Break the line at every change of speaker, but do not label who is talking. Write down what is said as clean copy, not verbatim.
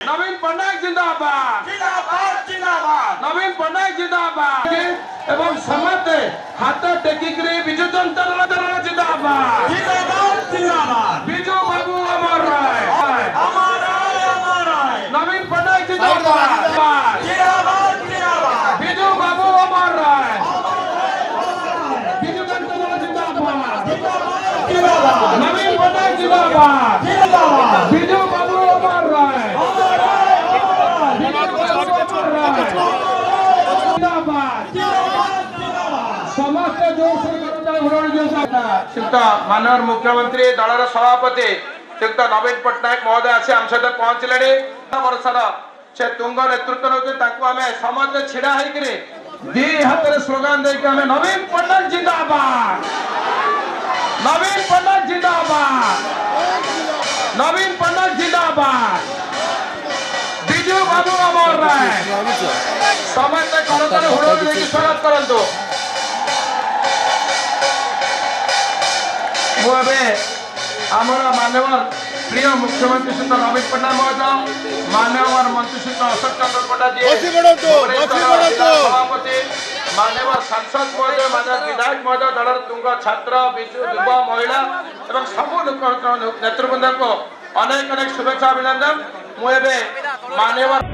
नवीन पटनायक जिंदाबाद जिंदाबाद जिंदाबाद नवीन पटनायक जिंदाबाद एवं समस्त हाथ टेकिकरी बिजु जनता दल जिंदाबाद जिंदाबाद जिंदाबाद बिजु बाबू अमर राय नवीन पटनायक जिंदाबाद जिंदाबाद जिंदाबाद बिजु बाबू अमर राय बिजु जनता दल जिंदाबाद जिंदाबाद नवीन पटनायक जिंदाबाद जिंदाबाद बिजु बाबू अमर राय माननीय मुख्यमंत्री दलर सभापति श्रीयुक्त नवीन पटनायक महोदय आसी आम सहित पहुंचले वर्षर से तुंग नेतृत्व नौकरी समस्त छिड़ा दी हाथ स्लोगान देके नवीन पटनायक जिंदाबाद नवीन पटनायक जिंदाबाद नवीन पटनायक जिंदाबाद बिजू बाबू अमर राय समस्त करताल हुड़ोड़ी स्वागत करंतु मानव प्रिय मुख्यमंत्री श्री नवीन पटनायक महोदय मानव मंत्री श्री अशोक चंद्र पंडा जी सभापति मानव सांसद महोदय मानव विधायक महोदय दलर तुंग छात्र विशु युव महिला एवं सबू लोक नेतृवृंद को अनेक अनेक शुभेच्छा अभिनंदन मुझे मानव